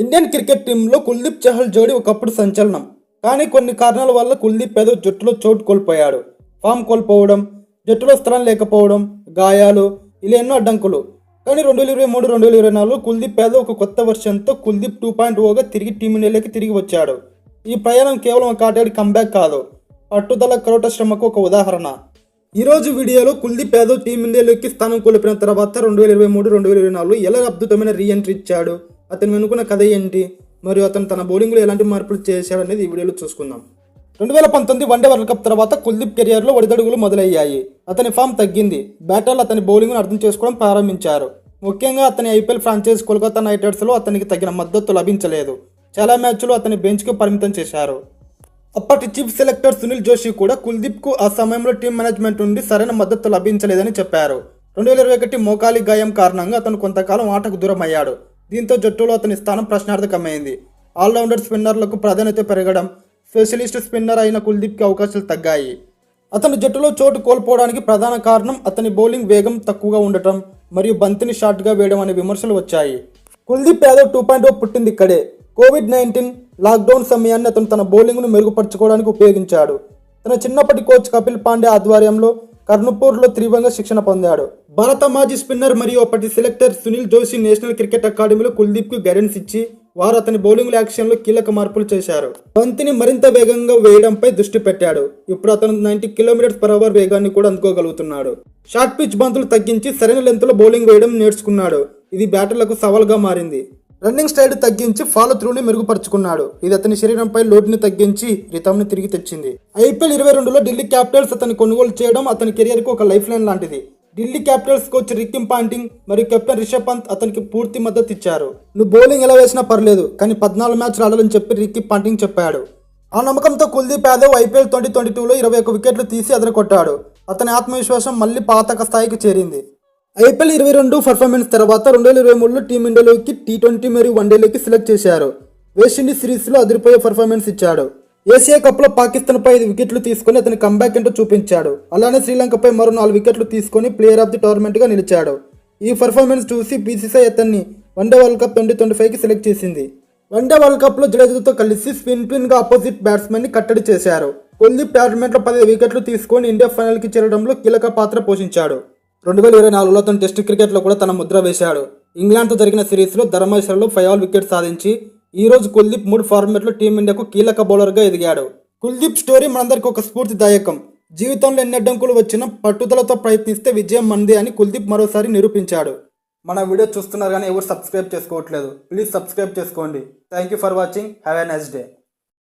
Indian cricket టీంలో కుల్దీప్ చహల్ జోడీ ఒకప్పుడు సంచలనం. కానీ కొన్ని కారణాల వల్ల కుల్దీప్ ఏదో జట్టులో చోటు కోల్పోయాడు. ఫామ్ కోల్పోవడం, జట్టులో స్థలం లేకపోవడం, గాయాలు, ఇలా ఎన్నో అడ్డంకులు. కానీ 2023-2024 కుల్దీప్ ఏదో ఒక కొత్త వర్షన్తో కుల్దీప్ 2.0గా తిరిగి టీమిండియాలోకి తిరిగి వచ్చాడు. ఈ ప్రయాణం కేవలం ఒక ఆటగాడి కంబ్యాక్ కాదు, పట్టుదల, కరోట శ్రమకు ఒక ఉదాహరణ. ఈరోజు వీడియోలో కుల్దీప్ యాదవ్ టీమిండియాలోకి స్థానం కోల్పోయిన తర్వాత 2023-2024 ఎలా అద్భుతమైన రీఎంట్రీ ఇచ్చాడు, అతను వెనుకున్న కథ ఏంటి, మరియు అతను తన బౌలింగ్లో ఎలాంటి మార్పులు చేశాడు అనేది ఈ వీడియోలో చూసుకుందాం. 2019 వన్డే వరల్డ్ కప్ తర్వాత కుల్దీప్ కెరియర్లో ఒడిదడుగులు మొదలయ్యాయి. అతని ఫామ్ తగ్గింది. బ్యాటర్లు అతని బౌలింగ్ను అర్థం చేసుకోవడం ప్రారంభించారు. ముఖ్యంగా అతని ఐపీఎల్ ఫ్రాంచైజ్ కోల్కతా నైట్ రైడర్స్లో అతనికి తగిన మద్దతు లభించలేదు. చాలా మ్యాచ్లు అతని బెంచ్కు పరిమితం చేశారు. అప్పటి చీఫ్ సెలెక్టర్ సునీల్ జోషి కూడా కుల్దీప్కు ఆ సమయంలో టీం మేనేజ్మెంట్ నుండి సరైన మద్దతు లభించలేదని చెప్పారు. 2021 మోకాలి గాయం కారణంగా అతను కొంతకాలం ఆటకు దూరం అయ్యాడు. దీంతో జట్టులో అతని స్థానం ప్రశ్నార్థకమైంది. ఆల్రౌండర్ స్పిన్నర్లకు ప్రాధాన్యత పెరగడం, స్పెషలిస్ట్ స్పిన్నర్ అయిన కుల్దీప్కి అవకాశాలు తగ్గాయి. అతను జట్టులో చోటు కోల్పోవడానికి ప్రధాన కారణం అతని బౌలింగ్ వేగం తక్కువగా ఉండటం మరియు బంతిని షార్ట్గా వేయడం అనే విమర్శలు వచ్చాయి. కుల్దీప్ యాదవ్ 2.0 పుట్టింది ఇక్కడే. కోవిడ్-19 లాక్డౌన్ సమయాన్ని అతను తన బౌలింగ్ను మెరుగుపరచుకోవడానికి ఉపయోగించాడు. తన చిన్నప్పటి కోచ్ కపిల్ పాండే ఆధ్వర్యంలో కర్నూపూర్లో తీవ్రంగా శిక్షణ పొందాడు. భారత మాజీ స్పిన్నర్ మరియు అప్పటి selector Sunil Joshi national cricket అకాడమీలో కుల్దీప్కు గైడెన్స్ ఇచ్చి వారు అతని బౌలింగ్ యాక్షన్లో కీలక మార్పులు చేశారు. బంతిని మరింత వేగంగా వేయడంపై దృష్టి పెట్టాడు. ఇప్పుడు అతను 90 km/h వేగాన్ని కూడా అందుకోగలుగుతున్నాడు. షార్ట్ పిచ్ బంతులు తగ్గించి సరైన లెంత్లో బౌలింగ్ వేయడం నేర్చుకున్నాడు. ఇది బ్యాటర్లకు సవాల్గా మారింది. రన్నింగ్ స్టైల్ తగ్గించి ఫాలో త్రూని మెరుగుపరుచుకున్నాడు. ఇది అతని శరీరంపై లోటుని తగ్గించి రిథంని తిరిగి తెచ్చింది. ఐపీఎల్ 22లో ఢిల్లీ క్యాపిటల్స్ అతని కొనుగోలు చేయడం అతని కెరియర్కు ఒక లైఫ్ లైన్ లాంటిది. Delhi Capitals coach Ricky Ponting మరియు కెప్టెన్ రిషబ్ పంత్ అతనికి పూర్తి మద్దతు ఇచ్చారు. నువ్వు బౌలింగ్ ఎలా వేసినా పర్లేదు, కానీ 14 మ్యాచ్లు ఆడాలని చెప్పి రిక్కీ పాంటింగ్ చెప్పాడు. ఆ నమ్మకంతో కుల్దీప్ యాదవ్ ఐపీఎల్ 2022లో 21 వికెట్లు తీసి అదరకొట్టాడు. అతని ఆత్మవిశ్వాసం మళ్లీ పాతక స్థాయికి చేరింది. ఐపీఎల్ 22 పర్ఫార్మెన్స్ తర్వాత 2023లో టీమిండియాలోకి T20 మరియు వన్డేలోకి సెలెక్ట్ చేశారు. వెస్టిండీస్ సిరీస్లో అదిరిపోయే పర్ఫార్మెన్స్ ఇచ్చాడు. ఏషియా కప్లో పాకిస్తాన్పై 5 వికెట్లు తీసుకుని అతని కంబ్యాక్ ఏంటో చూపించాడు. అలానే శ్రీలంకపై మరో 4 వికెట్లు తీసుకుని ప్లేయర్ ఆఫ్ ది టోర్నమెంట్గా నిలిచాడు. ఈ పర్ఫార్మెన్స్ చూసి బీసీసీఐ అతన్ని వన్డే వరల్డ్ కప్ 2025కి సెలెక్ట్ చేసింది. వన్డే వరల్డ్ కప్లో జడేజాతో కలిసి స్పిన్గా ఆపోజిట్ బ్యాట్స్మెన్ని కట్టడి చేశారు. కుల్దీప్ టోర్నమెంట్లో 10 వికెట్లు తీసుకొని ఇండియా ఫైనల్కి చేరడంలో కీలక పాత్ర పోషించాడు. 2024లో అతను టెస్ట్ క్రికెట్లో కూడా తన ముద్ర వేశాడు. ఇంగ్లాండ్తో జరిగిన సిరీస్లో ధర్మేశ్వర్లో 5 వికెట్ సాధించి ఈ రోజు కుల్దీప్ 3 ఫార్మాట్లో టీమిండియాకు కీలక బౌలర్గా ఎదిగాడు. కుల్దీప్ స్టోరీ మనందరికీ ఒక స్ఫూర్తిదాయకం. జీవితంలో ఎన్ని అడ్డంకులు వచ్చినా పట్టుదలతో ప్రయత్నిస్తే విజయం మనదే అని కుల్దీప్ మరోసారి నిరూపించాడు. మన వీడియో చూస్తున్నారు కానీ ఎవరు సబ్స్క్రైబ్ చేసుకోవట్లేదు. ప్లీజ్ సబ్స్క్రైబ్ చేసుకోండి. Thank you for watching. Have a nice day.